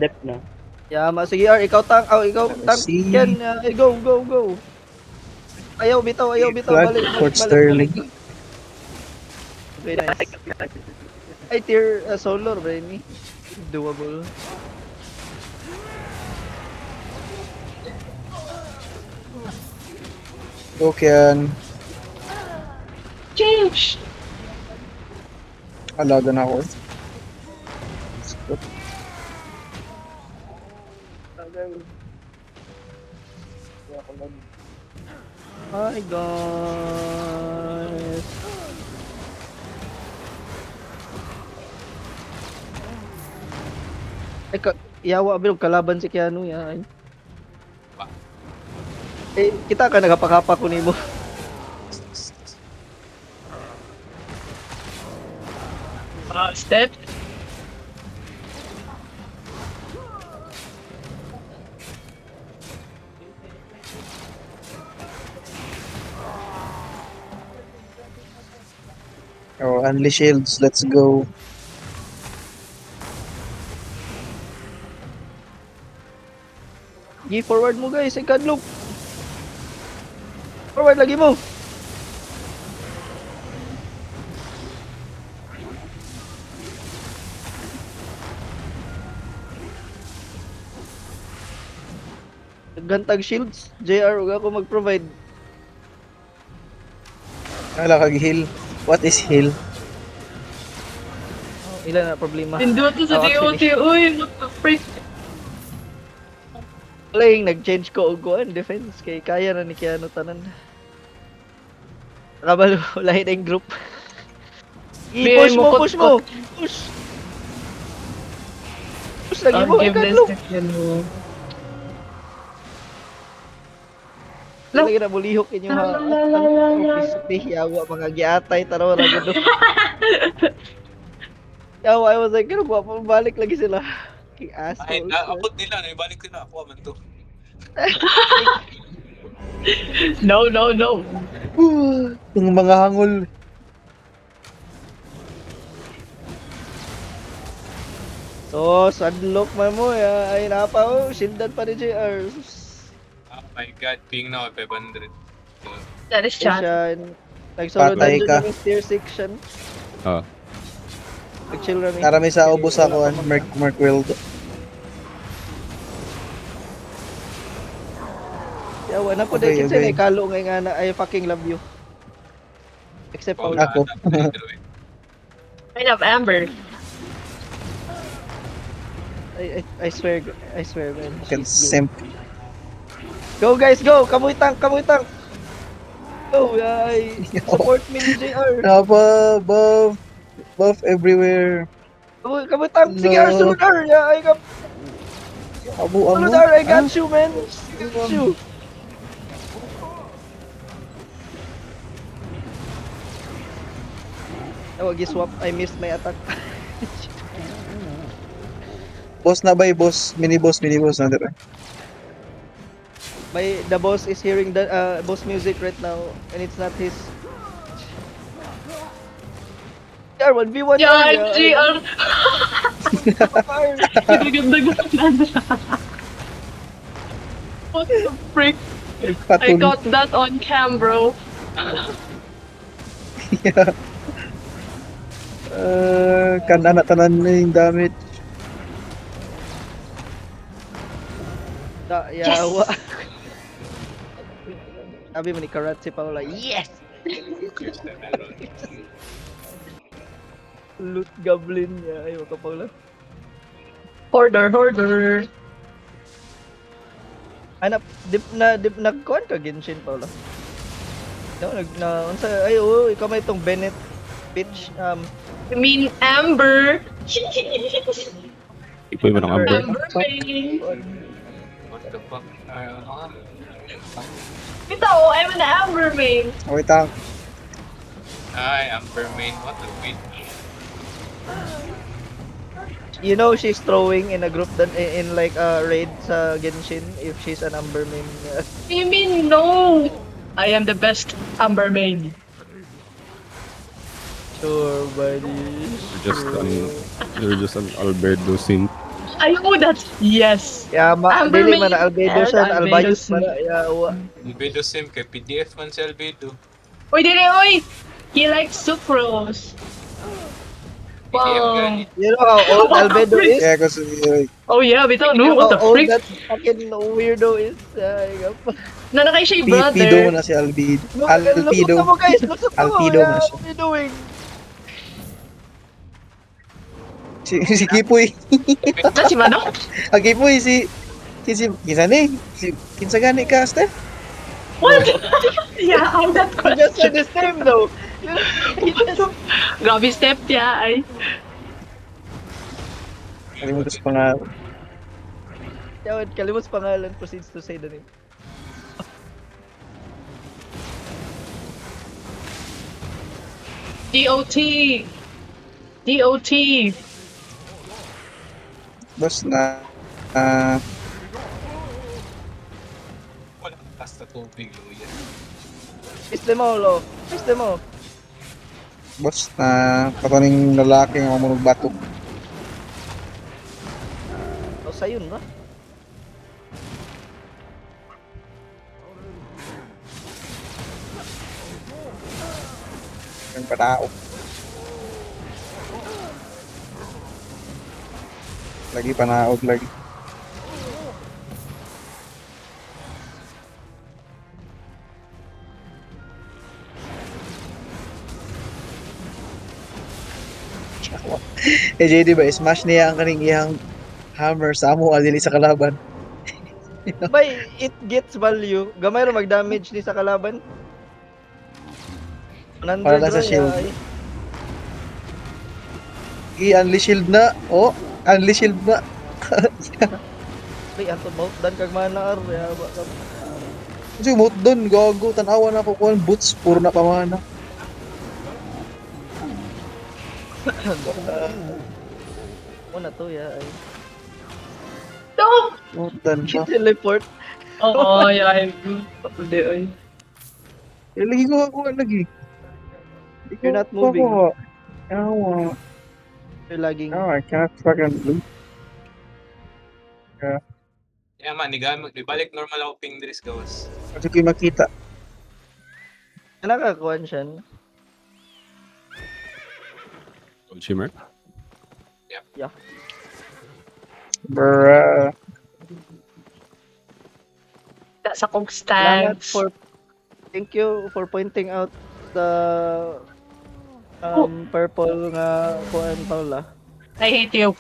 Dep na. Yama, sige R, ikaw tank, ikaw tank. See. Ken, go, go, go. Ayaw bitaw, Flag balik, Fort balik. Sterling. Okay, nice. Ay, tier solar, Brainy. Doable. Okay yan. Change! Alaga na ako. Hi guys. Ay, yawa bilog kalaban si Keanu ya. Ay. Eh, kita ka nagapakapa ko nimo. Step. Oh, Unleash Shields, let's go. Gi forward mo guys, second loop. Forward lagi mo. Gantag shields, JR ug ako mag-provide. Wala kag heal. What is heal? Ilan na problema. Pindot to sa DOT. Uy, what the freak? Playing nag-change ko og kuan defense kay kaya na ni Keanu tanan. Kabalo lahi na yung group. I-push mo, push mo. Push. Push lagi mo, second loop. Lagi na bulihok inyo ha. Yawa mga giatay taro ra gud. Yawa, I was like, ano ba, balik lagi sila. Ki Ay, asshole. abot nila, naibalik nila. Ako man to. No, no, no. Yung mga hangul. So, sunlock man mo ya. Ay napa oh, shieldan pa ni JR. Oh my god, ping na ako 500. That is chat. Asian. Nagsolo Patay dungeon ka. yung tier section. Oh. Nag-chill rami. Narami sa ubos ako, Merc World. Yawa na po Okay, din kinsa okay. ni kalo ngay nga na I fucking love you. Except Oh, Paul. Ako. I love Amber. I swear man. Can She's simp. Go guys, go! Kamuy tank! Go, ay! Support me ni JR! Napa, buff everywhere. Kamuy tank! Sige, No. R, sunod R! Ay, Amo. sunod R! I got you, man! Got you! Oh, swap. I missed my attack. Boss na ba boss? Mini boss na dito. The boss is hearing the boss music right now, and it's not his. JR, 1v1 Yeah, R, GR. R. Ganda. What the freak? I Patun. got that on cam, bro. Kanda na tanan na yung damage. Yawa. Sabi mo ni Karat si Paula, yes! Loot goblin niya. Ayaw ka Paula. Hoarder. Hanap, dip na kuhan ka Genshin Paula. No, unsa, ay ikaw may itong Bennett bitch, I mean Amber. Ikoy mo ng Amber. Amber main. What the fuck? Ito, I'm an Amber main. Okay, tank. Ay, Amber main. What the bitch? you know she's throwing in a group that in like a raid sa Genshin if she's an Amber main. You mean no? I am the best Amber main. Sure, buddy. You're just an Alberto simp. Ay, oh, that's... Yes. Ya, Amber dili Maid man na albedo and siya, Albedo albayos Sim. para ya uwa. Albedo sim kay PDF man si Albedo. Uy, dili, uy! He likes sucrose. PDF Wow. gani. You know how old What the albedo frick? is? Kaya ko sa Oh yeah, bitaw, You no? know What how the old frick? that fucking weirdo is? Ay, gapa. Nanakay siya yung Alpido brother. man na si Albedo. Look at Alpido. mo guys, look at mo. Alpido man Yeah, siya. what are you doing? Si Kipoy. Na si Manok? Ang Kipoy kinsa ni? Kinsa gani ka, Steph? What? Yeah, I'm that You just said question. his name though. You just... Grabe step niya ay. Kalimutan sa pangalan. Yawad, kalimos pangalan proceeds to say the name. DOT. DOT. Boss na Wala basta tubig luya. Piste mo, lo. Piste mo. boss na pataning lalaki nga mamunog batok. O, sayun na. Yung patao. Lagi panaog lagi. JD ba, smash niya ang kaning iyang hammer sa amo dili sa kalaban. Bay, it gets value. Gamay ro mag-damage ni sa kalaban. 100 Para lang sa ra, shield. ya, ay. I-unleash shield na. Oh, unleash shield na. Bay, ato mount dan kag mana ar. Ya, ba ka. Kasi moot doon, gago, tanawa na ako kuhan, boots, puro na pamana. Una to, ya, ay. No! Moot doon pa. Teleport. Oo, yeah. Hindi, ay. Lagi ko ako, lagi. You're not moving. Ow, You're lagging. I can't fucking loot. Yeah man, ibalik normal ako ping dris gawas. Kasi ko yung makita. Nakakuan siya. Gold Shimmer. Bruh. Sa kong Salamat stance. for... Thank you for pointing out the... purple nga kuan Paula. I hate you.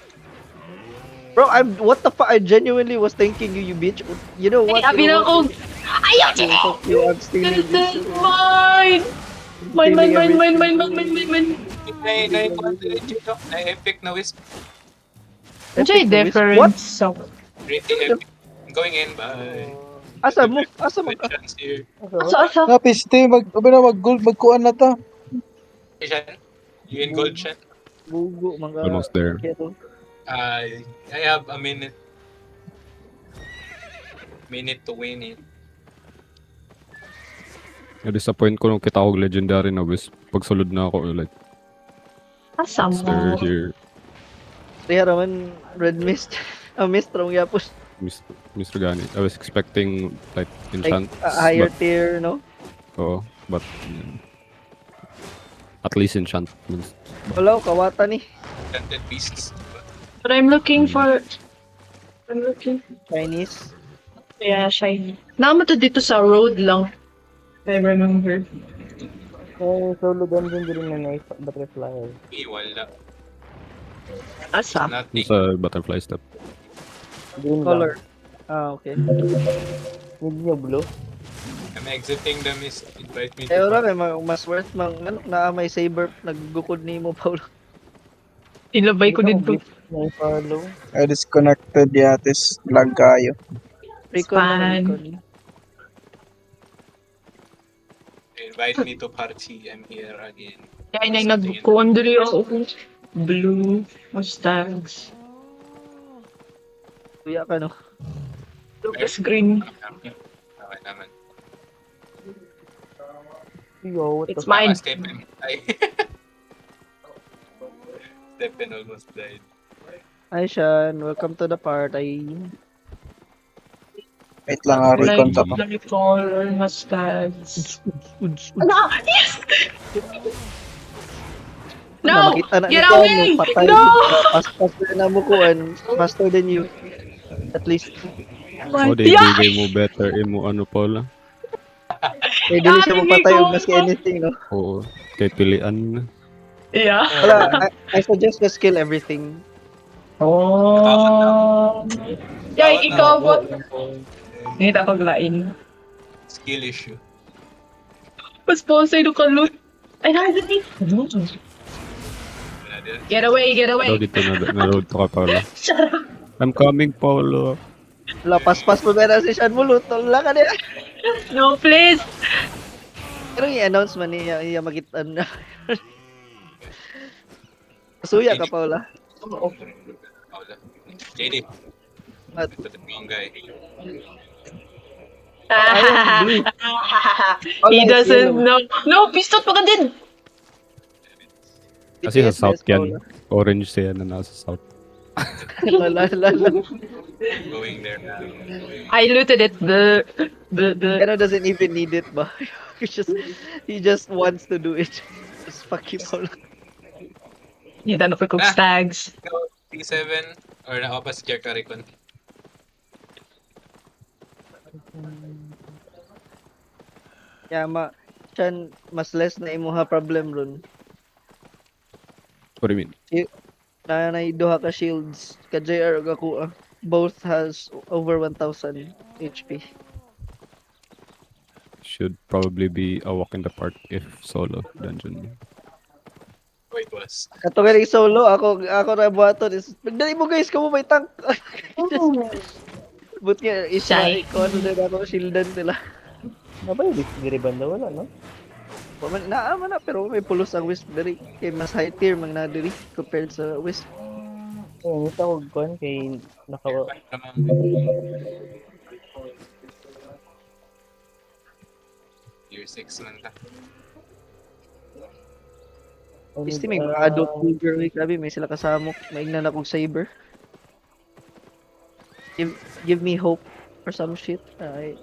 Bro, what the fuck? I genuinely was thanking you, you bitch. You know what? Ay, abi na ako. Ayaw, You fuck you, I'm stealing this. Mine! Mine, mine, mine, mine, mine, mine, mine, mine, mine. Na epic na wisp. Enjoy Epic movies. different What? song. Pretty epic. I'm going in, bye. Asa mo? Asa mo? Good chance here. Asa? Napiste, mag-gold, magkuhan na ta. Hey, Shan. You in gold, Shan? Bugo, mga... Almost there. Kero. I have a minute. Minute to win it. Na-disappoint ko nung kita ko legendary na wisp. Pagsulod na ako ulit. Asa They're mo? here. Kaya raman, red mist. Mist rong yapos. Mr. Gani. I was expecting like Like, enchant. a higher tier, no? Oo, but at least enchantments. Wala, kawata ni. Enchanted beasts. But I'm looking for... I'm looking... Chinese. Yeah, shiny. Naman to dito sa road lang. I remember. Solo dungeon din na nice butterfly. Wala. Asa? Nothing. Sa butterfly step. Green color. Ah, okay. Hindi blue. I'm exiting the mist. Invite me Eh, to wala kay mas worth mang ano na may saber naggukod ni mo Paulo. Ilabay ko dito. May follow. I disconnected yates, lag kayo. Recon Fine. naman, recon. invite me to party. I'm here again. Kaya na nagkuhan dali ako. Blue. Mustangs. Kuya ka no. Lucas Green. Okay naman. Yo, what It's the mine. Stephen. Ay. Stephen almost died. Hi, Sean. Welcome to the party. Wait lang, recon ta ko. Like color mustache. Uds. No! Yes! Na, No! makita na Get ni Kuan, away! patay. No! Faster na mo Kuan. Faster than you. At least. O, di bigay mo better imo ano pala. Eh, dili siya Ah, magpatay hindi og ko. maski anything, no? Oo. Kay pilian na. Yeah. Wala, I suggest just kill everything. Oh. Yay, Tawad na. ikaw po. Hindi ako glain. Skill issue. Mas posay no kalut. Ay, nakagani. Wala din. Get away, get Daw away. dito na road to ka Paolo. Shut up. I'm coming Paolo. Wala, paspas mo na si Sean Mulutol. Wala ka niya. No, please. Pero i-announce man niya, magitan na. Suya ka, Paula. Paula. JD. At, Ito the wrong guy. He doesn't know. No, pistot pa ka din. Kasi sa DPS, south Paula. yan. Orange siya na nasa south. Lala. Going there now. I looted it. The. Pero doesn't even need it ba? he just wants to do it. Just fuck you, Paula. Hindi na ako cook stags. Ikaw, T7 or ako pa si Jerka Recon. Yeah, Sean, mas less na imuha problem ron. What do you mean? Na duha ka shields, ka JR ug ako. Both has over 1,000 HP. Should probably be a walk in the park if solo dungeon. Wait, was. Kato nga solo, ako na buhaton is, pagdali mo guys, kamo may tank. But nga, isa, Shy. ikaw ano din ako, shieldan sila. Apa yung di banda wala, no? Naama na, pero may pulos ang Wisp dari. Kay mas high tier mang na diri compared sa Wisp. Oo, nita ko kuan kay naka Year 6 man ta. Isti may mga adult figure week, grabe, may sila kasamok, maignan akong saber. Give me hope or some shit. Ay,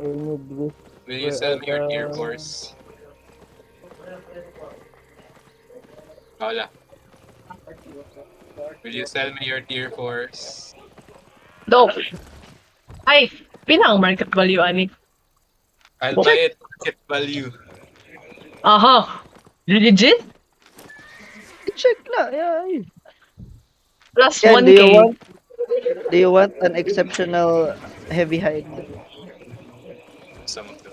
Will you sell me your tier 4s? Paula. Will you sell me your tier 4s? Dope. Ay, pinang market value ani. I'll buy it market value. Aha. Legit? check na. Yeah. Plus Yan, 1k. do you want an exceptional heavy hide? Some of them.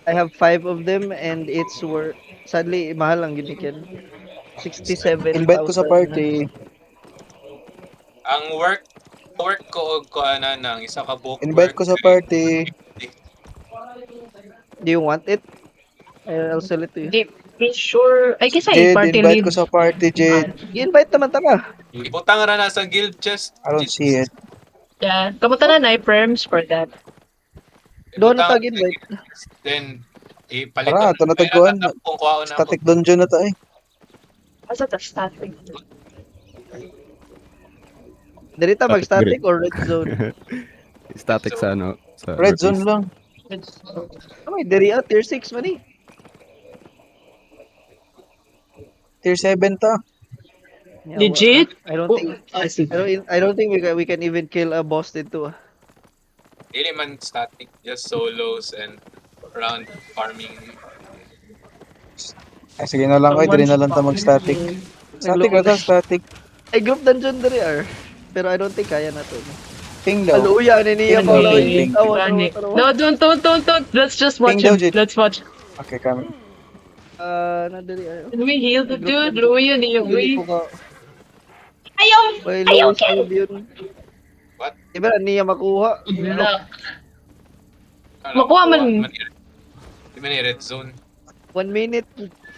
I have 5 of them and it's worth, sadly, mahal ang ginikin. 67,000. Invite ko sa party. Ang work ko og kuana nang isa ka book. Invite ko sa party. Do you want it? I'll sell it to you. Di, be sure. I guess I Jed, party invite lead. ko sa party, Jed. I-invite naman ta ka. Ibutang ra na sa guild chest. I don't see it. Yeah. Kamusta na perms for that? Doon na Ibutang- tag-invite. Then ipalit. Tara, ito na tagkuhan. Kung kuha na ako. Static dungeon na to eh. Asa ta static? Dito Static mag-static grid. or red zone? Static sa ano? Sa Red northeast. zone lang. Ay, diri tier 6 man eh. Tier 7 ta. Yeah, Legit? I don't think I don't think we can even kill a boss dito. Dili man static, just solos and around farming. Ay, sige na lang. Ay, dali na lang ta mag-static. Static na ta, static. Ay, group dungeon diri pero I don't think kaya na to. Ping daw. Haluya ni niya Ping, pa ping, ping. Panic. No, don't. Let's just watch Ping daw, him. Jit. Let's watch. Okay, kami. Na diri Can we heal the dude? Louie yun yung Dili we. ko ka. Ayaw! Ay, Ayaw, low side yun. What? Diba niya makuha? Makuha man. Di man red zone. 1 minute.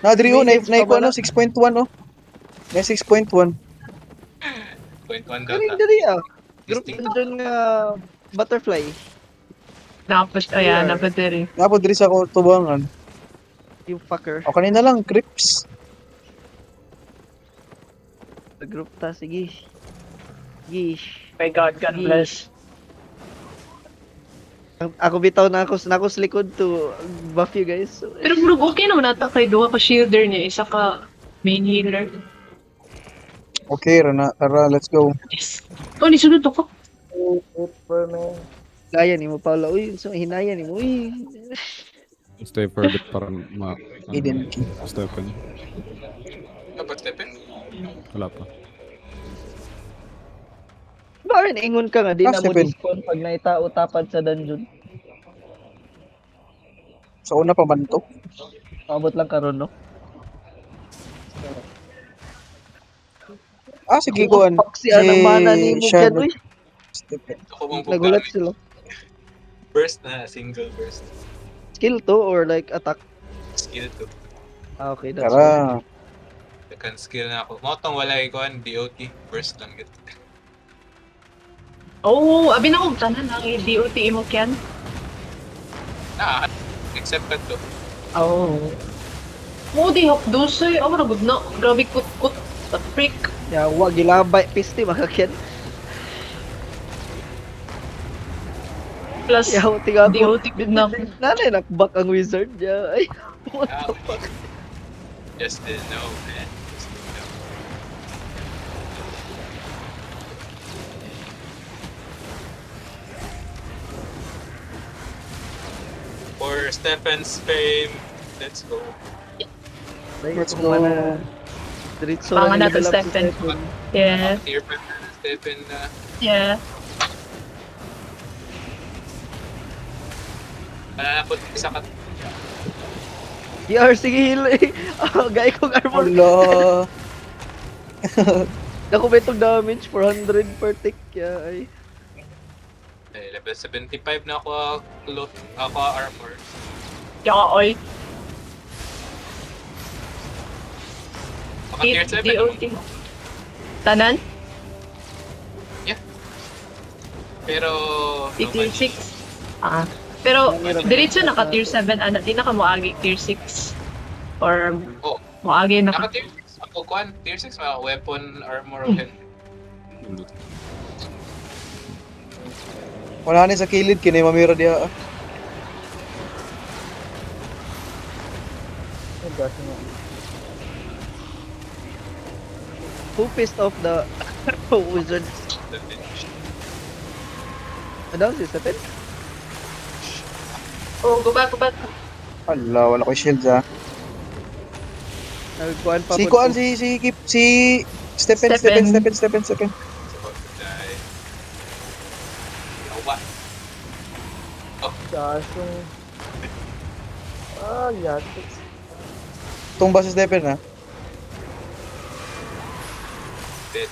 Na, Adri, oh, Minutes naik pa ko ano, wala. 6.1 oh. May 6.1. 0.1 Galing data. diri Group Distinct. dungeon nga butterfly. Dapat, ayan, dapat din. Napod diri sa ako tubangan. You fucker. O kanina lang, Crips. Group ta, sige. Sige. My God, God bless. Ako bitaw na ako sa likod to buff you guys. So, Pero bro, okay naman nata kay duha ka shielder niya, isa ka main healer. Okay, Rana. Tara, let's go. Yes. Oh, nisunod ako. Wait for me. Gaya ni mo Paula. Uy, so hinaya ni mo. Uy. Stay further para Hidden key. Stephen. Dapat Stephen? Wala pa. Bakit ingon ka nga, di na mo Seven. discount pag naitao tapad sa dungeon. Sa una pa man to. Paabot lang karon no? Ah, sige, kuhan. Paksi ang mana ni mo Shadow. kyan. Uy, Stephen. Ako bang nagulat paggamit? sila. Burst na, single burst. Skill to or like attack? Skill to. Ah, okay, that's Tara. Second skill na ako. Motong wala ikuan, DOT. Burst lang gito. Oh, abi na kong tanan ang DOT mo kyan. Accepted to. Oh. Mo di hap dosay, aw ra gud na. Grabe kut-kut. The freak. Yeah, wag gilabay pisti makakyan. Plus, Yeah, tiga DOT gud na. Nanay nakbak ang wizard niya. Ay, what the fuck? Just didn't know, man. Just didn't know. For Stephen's fame, let's go. Let's Kung go. mana- Diretso Pangan na natin, level up si Stephen. Stephen. Yeah. Tier 5 na Stephen na. Yeah. Ako isa ka. DR, sige heal eh. Ah, gaya kong armor. Hala. Naku ba itong damage? 400 per tick. Kaya ay. Level 75 na ako ako armor. Tsaka, oy. Baka tier 7 DOT. Tanan? pero no Tier match. 6. Ah. Pero, diretso naka tier 7, ana, di na ka moagi tier 6. Or, Oh, moagi na naka ka. tier 6 ako kuan. Tier 6 mga weapon armor okay. Wala ni sa kilid, kinay mamira diya. Ay, gosh, nga. Who pissed off the wizard? Ano si Stephen? Oh, go back, go back. Hala, wala ko shields ah. Nagkuhan pa Si po- kuan si Stephen. Stephen. It's about to die. Oh, what? Gosh, yung... Ah, yatis. Tumba si Stephen ah. Dead.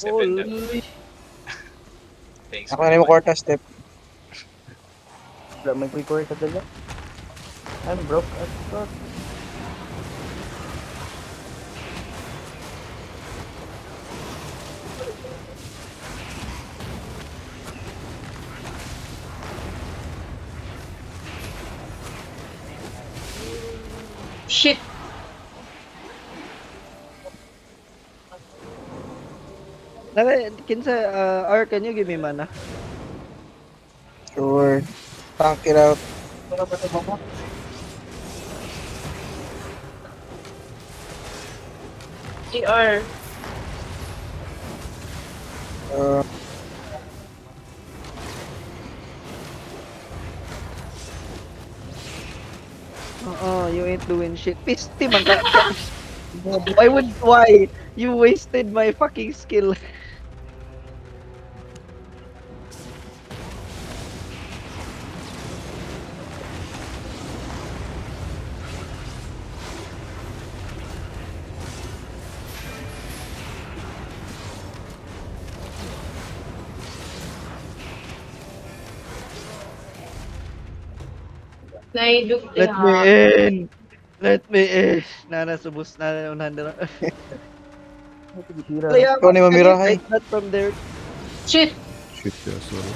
Holy. 7 Thanks. Ako na mo kwarta step. Wala, may quick work ka dala. I'm broke as fuck. Shit. Kinsa, R, can you give me mana? Sure. Tank it out. TR. Uh, You ain't doing shit. Pisti man ka. Why? You wasted my fucking skill. Naiduk Let me in. Let me in. Nana, subos na 100. Tira. Ikaw ni mamira, hay. Not from there. Shit. Shit, yeah, sorry.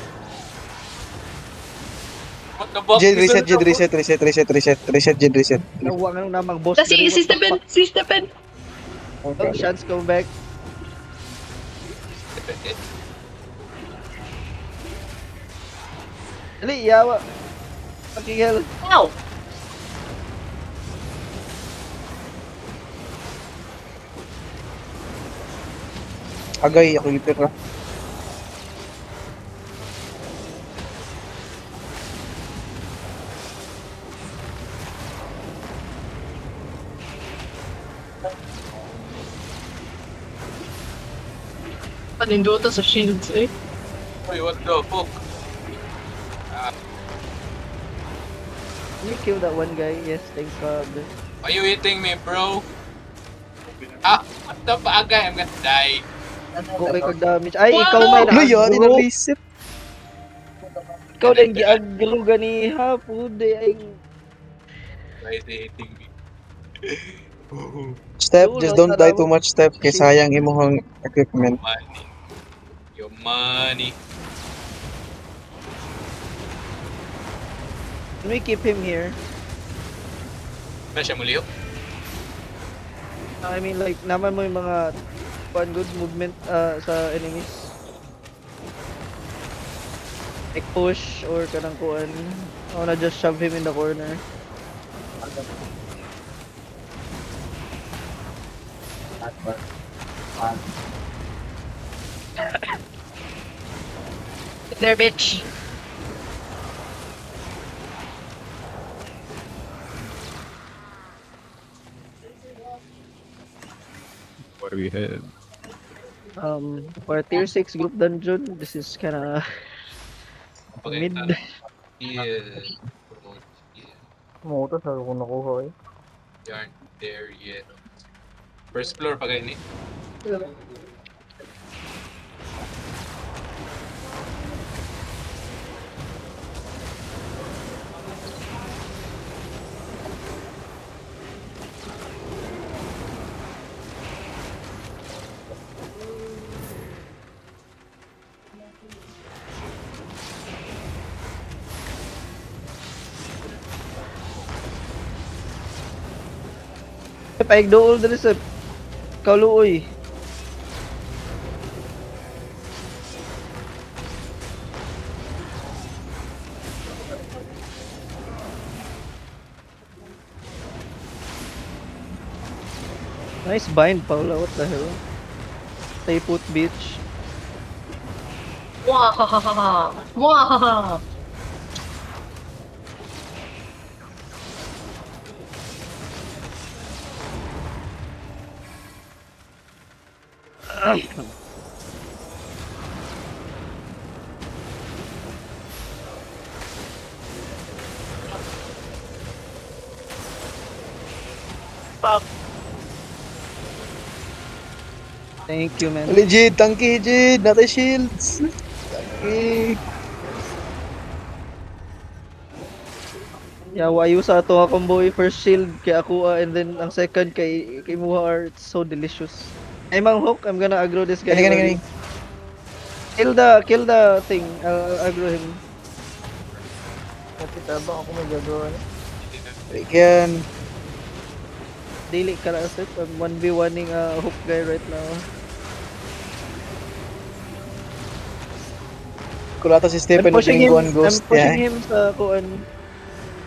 What the fuck? Jed reset, Jed reset. Reset, Jed reset. Nawa nga namang boss. Tapos dali, si what the Stephen, fuck? si Stephen. Oh, Shan's come back. Depende. Dali, yawa. Pakihel. Ow! Agay, ako lipir na. Paninduto sa shields eh. Uy, what the fuck? You kill that one guy. Yes, thank God. Why you hitting me, bro? What the fuck? I'm gonna die. Go kay kag damage. Ay, Wow! ikaw may Ano yun? naagro. Ina-reset. Ikaw din giagro gani ha. Pude ay. Why is he hitting me? Step, Dulo, just don't die too tarawa. much, Step. Kaya sayang imong equipment. Money. Your money. Can we keep him here? Ba siya muli? I mean like naman mo yung mga one good movement sa enemies. Like push or kanang kuan. I wanna just shove him in the corner. There, bitch. What do we had? For a tier 6 group dungeon, this is kinda mid. Yeah. Yeah. Moto sa ko nakuha eh. You aren't there yet. First floor pa kayo ni. Paig dool dali sa kaluoy. Nice bind, Paula. What the hell? Stay put, bitch. Mwahahaha! Mwahaha! Fuck. Thank you, man. Legit, tanky, Jid. Not the shields. Tanky. Yeah, wayo sa ato akong boy. First shield kay Akua and then ang second kay Muha. It's so delicious. Ay, Mang Hook, I'm gonna aggro this guy. Gani. Kill the thing. I'll aggro him. Kasi tabang ako may gagawa na. Again. Daily ka na asset. I'm 1v1ing Hook guy right now. Kulata si Stephen I'm pushing ng him. Guan I'm Ghost. pushing Yeah. him sa kuan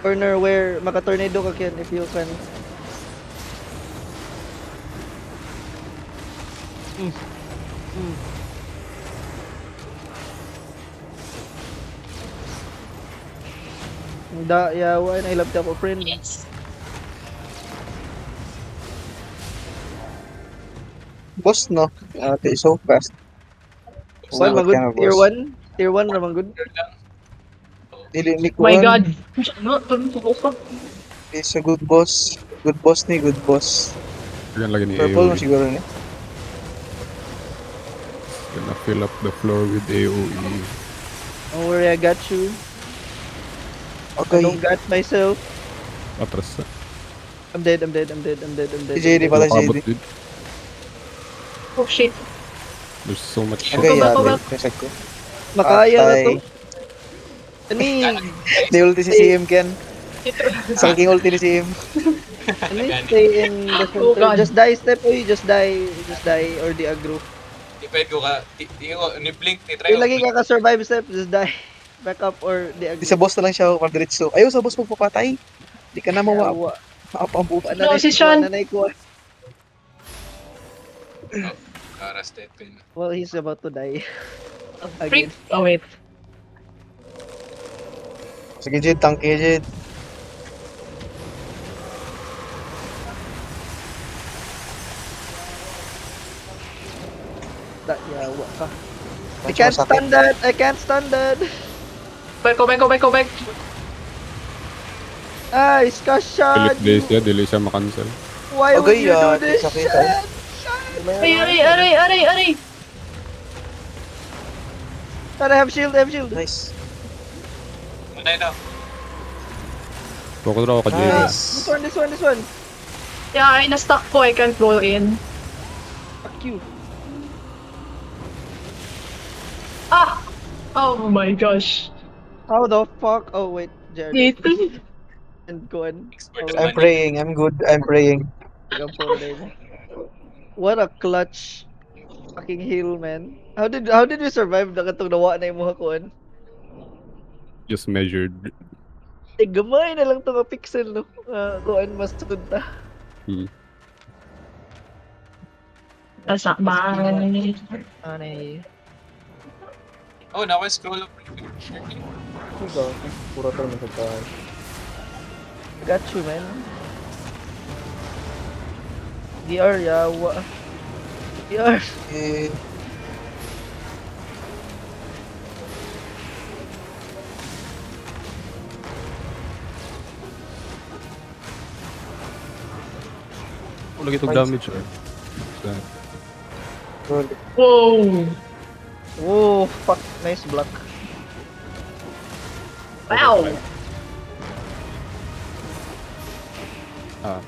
corner where maka-tornado ka Ken if you can. Da yawa and I love to friend. Yes. Boss, no? They so fast. One What magud kind of tier boss? 1. Tier 1 ra man good. Dili ni My Kuan. god. Ano? Tulong ko. He's a good boss. Good boss ni, good boss. Yan lagi ni Purple mo AoE. siguro ni. Gonna fill up the floor with AoE. Don't worry, I got you. I Okay. don't got myself. Atras na. I'm dead. Si JD pala si Nakabot, JD. dude. Oh shit. There's so much Okay, Baba, yeah. baba. Kasag ko. Makaya na to. Patay. Ani, Ni ulti si CM Ken. Ito. Saking ulti ni CM. Can we Nagani. stay in the Oh, center? God. Just die, step, uy, just die, or the aggro. Depende ko ka. Tingin ko, ni-blink, ni-try Yung ko. lagi ka ka-survive, step, just die. Back up or the Di sa aggro. boss na lang siya magdiretso. Ayaw sa boss magpapatay. Di ka na mawa. Yawa. Maapambuti. No, si Sean. Nanay ko. Oh, Kara step in. Well, he's about to die. Freak. Again. Oh, wait. Sige, Jid. Tanky, Jid. Yawa ka. I Medyo can't masakit. stand that. I can't stand that. Go back. Ah, Iskashan. Delay siya makancel. Why would Okay, you do this? sakit, Shit. Aray. Tara, have shield. Nice. Manay na. Boko draw ka, JD. Nice. This one. Yeah, ay na-stuck ko. I can't go in. Fuck you. Ah! Oh my gosh. How the fuck? Oh, wait, Jared. Dito. And go on. Expert Oh, on I'm praying. I'm good. I'm praying. What a clutch fucking heal, man. How did you survive na katong nawa na imong hakuan? Just measured. Eh, gamay na lang to nga pixel, no? Kuan mas ta. Hmm. Asa ba? Anay. Oh, naka-scroll up. Puro tayo nagkakaroon. Got you, man. DR, yawa. DR. Eh, Wala itong damage, eh. good. Whoa! Oh, fuck. Nice block. Wow! Ah,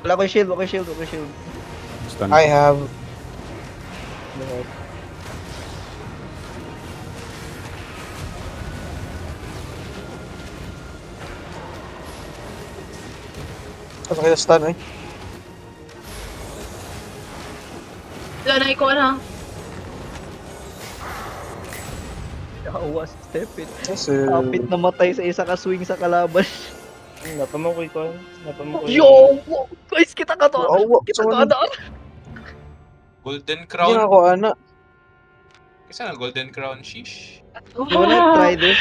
Wala ko shield. stun. I have. Kasi kayo stun, eh. Lanay ko na. Yawa, step it. Yes, Kapit namatay sa isa ka swing sa kalaban. Napamukoy ko. Yo! Guys, kita ka to! Awa, Kita sorry. ka to! Golden Hindi Crown. na ako, ana. Kasi na Golden Crown, sheesh. You wanna try this?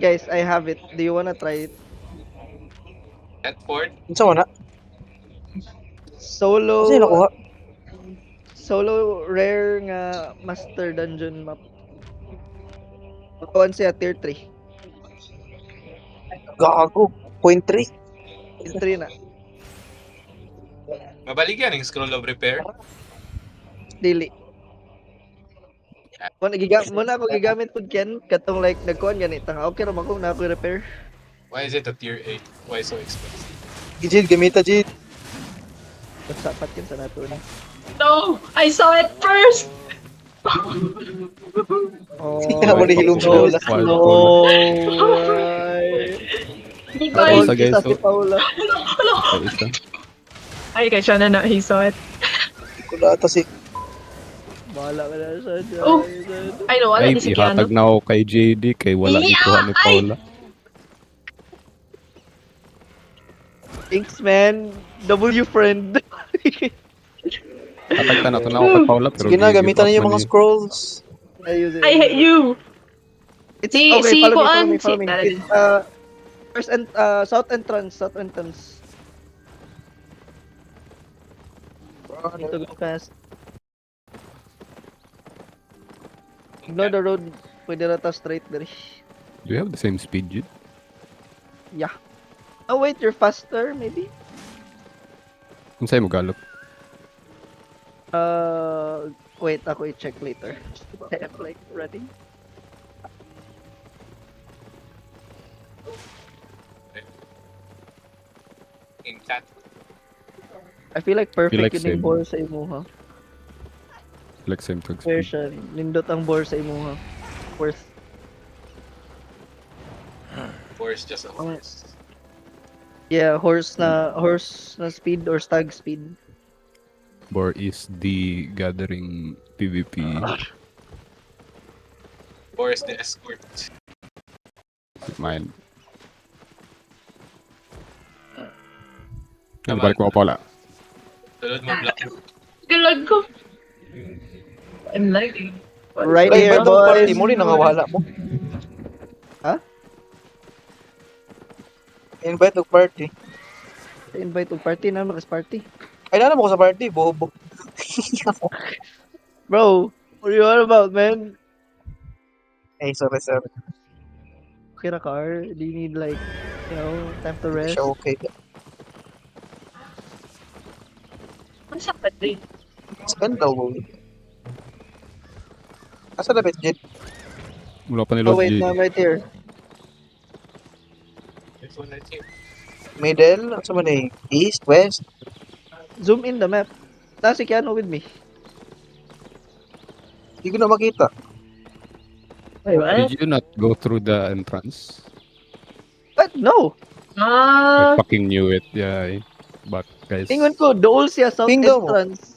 Guys, I have it. Do you wanna try it? At Fort. Unsa man na? Solo... Kasi nakuha. Solo rare nga master dungeon map. Kuan siya tier 3. Gago. 0.3. Tier 3 na. Mabalik yan yung Scroll of Repair. Dili. Muna ako gigamit pud ken katong like nagkuan ganit tanga okay ra man ko na ako repair. Why is it a tier 8? Why so expensive? Jid, gamita, Jid. Basta pat ken sa nato ni. No! I saw it first! Oh. Hindi na mo nahilom sa bola. Wild No. Hindi ko Ay, ay... isa, guys, Kita si oh. Paula. Ay, isa. Ay, kay siya na he saw it. Kulata si... Bahala ka na sa dyan. Oh. Ay, no, wala Ay, ni si Keanu. ihatag na ako kay JD kay wala Yeah, ikuha ni Paula. Thanks, man. W friend. Hatag na to na ako kay Paula pero Sige na, give gamitan up na yung man mga eh. scrolls. I use it. I hate you! It's, Si- okay, si follow Kuan, me, follow me, si- follow me. It's, first and south entrance. Need to go fast. Ignore the road. Pwede na ta straight dari. Do you have the same speed, Jid? Yeah. Oh wait, you're faster maybe? Kung sa'yo mo galop. Wait, ako i-check later. I am like ready. In cat. I feel like perfect like yun yung same. bore sa imo ha. Like same tag Fair speed. siya. Nindot ang bore sa imo ha. Worth. Force just a Oh. horse. Yeah, horse na speed or stag speed. Boar is the gathering PvP. Or is the escort? Mine. Come Balik on. mo pala. Tulad mo, Black. Galag ko. I'm lagging. Right Like, here, ba't ang party boys. mo rin nakawala mo? Ha? Invite to party. Invite to party na makas party. Ay, nana mo ko sa party, bobo. Bro, what are you on about, man? Ay, sorry. Okay, Car. Do you need like, time to rest? Siya okay. Ang sakit din. Skandal, boy. Asa na Jet? Wala pa ni Oh Lord wait, G. no, I'm right here. This one right here. Middle? Asa man eh? East? West? Zoom in the map. Nasa si Keanu with me. Hindi ko na makita. Wait, what? Did you not go through the entrance? What? No. I Ah, fucking knew it. Yeah. But guys. Ingon ko, dool siya south Tingnan mo. entrance.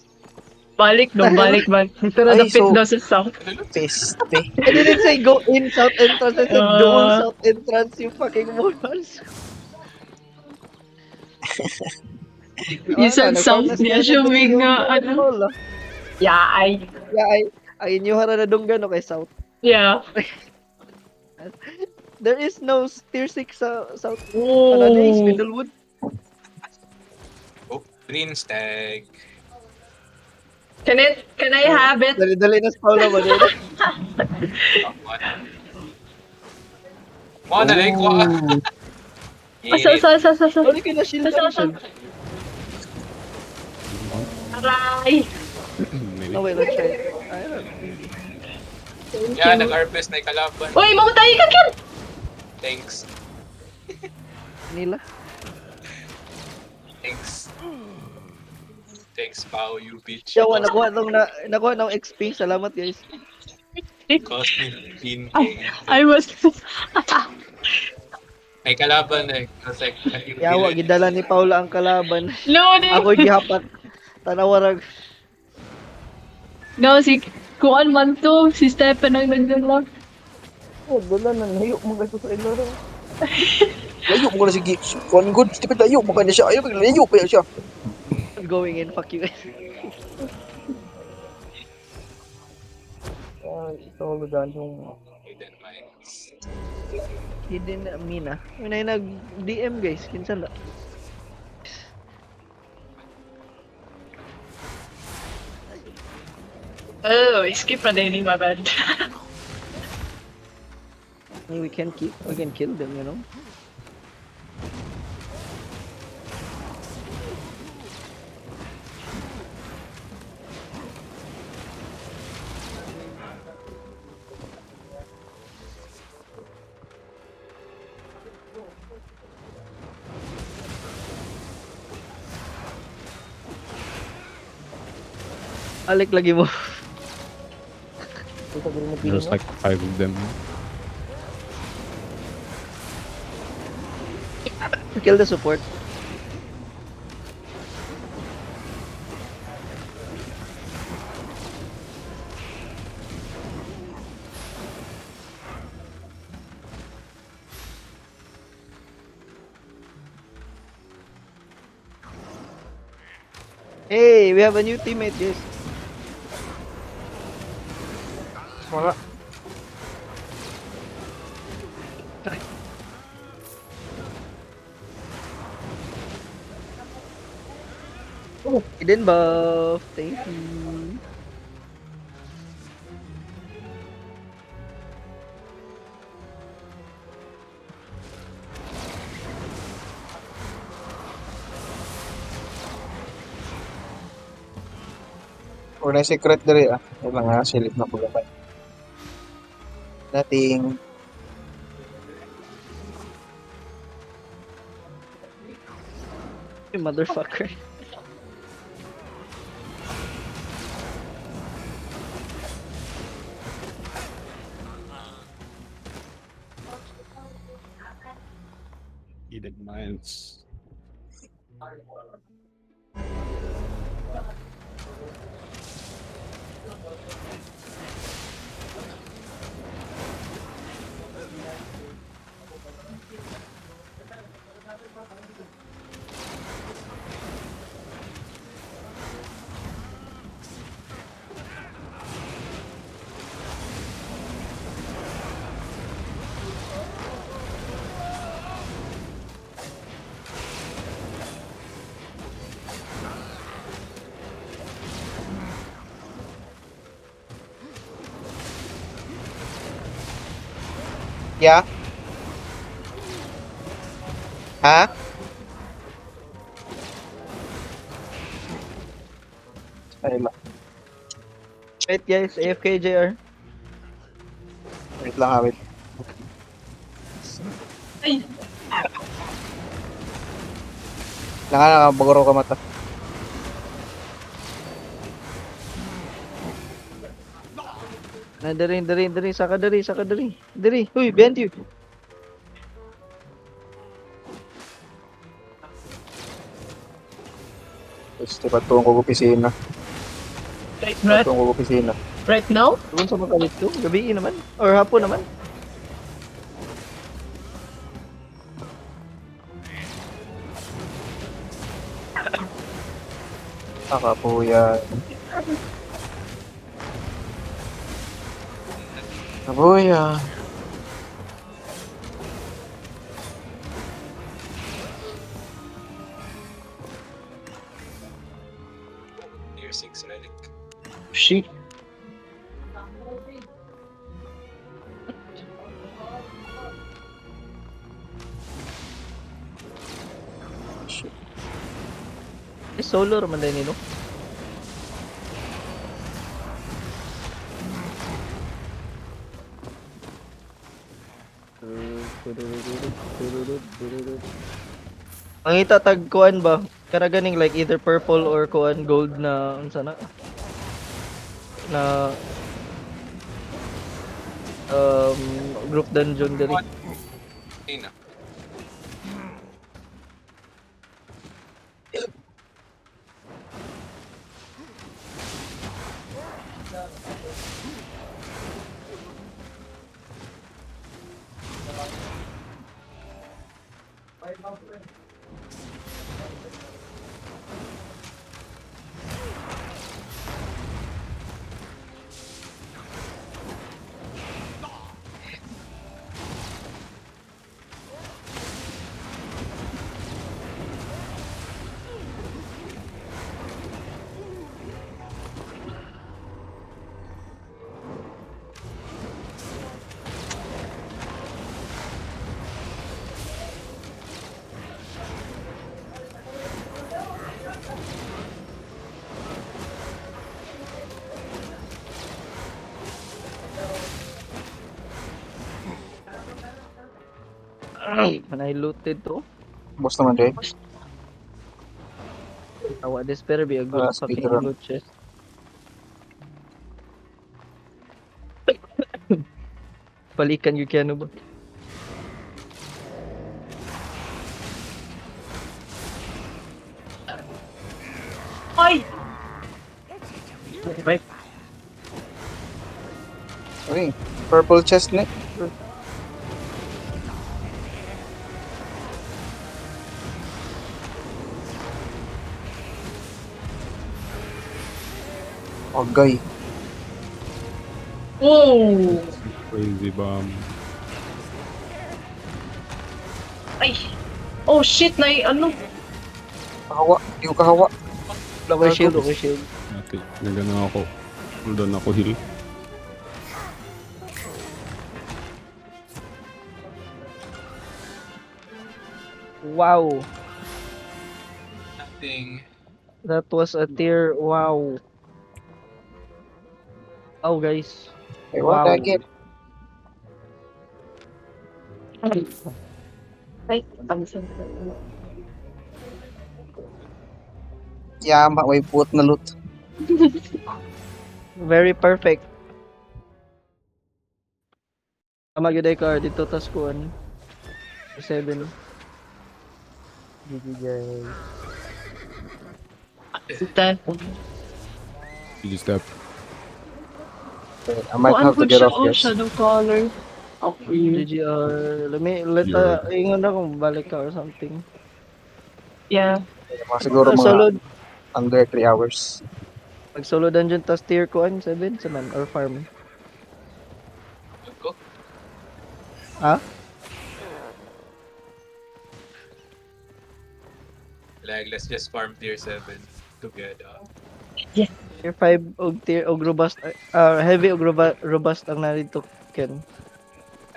balik. Pero Ay, dapit so- daw sa south. Peste. I didn't say go in south entrance. I said dool Ah. south entrance, you fucking morons. You said south niya, sumig nga, ano. Yeah, Yeah, ay inyo hara na dunggan no kay south. yeah. There is no tier 6 sa south. Oh. Ano is Middlewood? Oh, green stag. Can I have it? Dali na sa Paula mo din. Mo na like wa. Asa. Ano ka na shield Asa. junction? Aray. Maybe. No, wait, let's try. I don't know. Yeah, nag-harvest na yung kalaban. Uy, mamatay ka, Ken! Thanks. Nila. Thanks, Pao, you bitch. Yawa, nakuha nung XP. Salamat, guys. Cost me 15k. I was... May kalaban eh. I was like, Yawa, gidala ni Paula ang kalaban. No, Ako'y gihapat. Tanawarag. No, si... Kuan man to, si Stephen ang nagdala. Oh, dala na. Layo mo guys sa ilaro. Layo mo ko na sige. One good. Stupid layo mo ka na siya. Ayaw, layo pa yan siya. Going in, fuck you guys. Ito ko dyan yung... hidden mines. Hidden na mina. Yun ay nag-DM guys. Kinsan na. Oh, skip na din, my bad. We can kill them, you know. Alik lagi mo. Ito din na There's like 5 of them. Kill the support. Hey, we have a new teammate, guys. Wala. Hidden buff. Thank you. Or na secret dali ah. Yung mga silip na pulapan. Nothing. You motherfucker. Hidden mines. Yeah? Ha? Ay, Wait guys, AFK JR. wait lang ha, wait. Ay, Nakakabagaro ka mata. Dari, saka dari. Dari, huy, behind you. Gusto pa tuwang ko opisina. right, Tuwang ko opisina. right now? Doon sa makalit ko, gabi naman. Or hapon naman. Saka po yan. Kabuya. Tier 6 relic. Shit. Solo raman din nino. Ang itatag kuan ba? Kara ganing like either purple or kuan gold na unsa na group dungeon diri. Ayun na. Manay looted to. Boss naman, Jay. Awa this better be a good Ah, fucking speedrun. loot chest. Balikan yung kano ba? Ay! Okay. Purple chest net. Agay. Oh! Crazy bomb. Ay! Oh shit, ano? Kahawa. Hindi ko kahawa. Okay shield. Ate, nagano ako. Doon ako heal. Wow, Nothing. that was a tier. Wow. Oh guys. Ay, what Wow. again? Ay, pansin. Yama, may puot na loot. Very perfect. Tama gyud ay card dito tas kuan. 7. GG guys. That. You just step. I might have to Good get siya, off, oh, guys. shadow color. Okay. GGR. Yeah. Ingon na kung balik ka or something. Yeah. Mga siguro mga Solo, under 3 hours. mag-solo dungeon tas tier ko 7 sa man or farm. Go. Ha? Like, let's just farm tier 7 together. Tier 5 og robust heavy og robust ang narito Ken.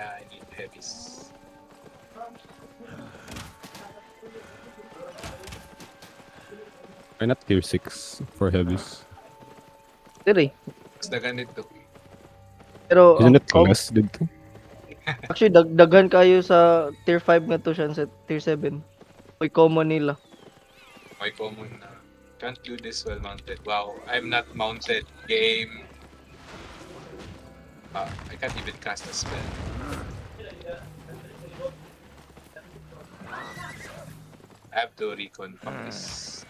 I need heavies. Why not tier 6 for heavies? Dire. Mas na ganito. Pero Isn't it ang- less dito? actually daghan kayo sa tier 5 nga to siya sa tier 7. Uy common nila. My common na. Can't do this well mounted. Wow, I'm not mounted. Game. I can't even cast a spell. I have to recon from this.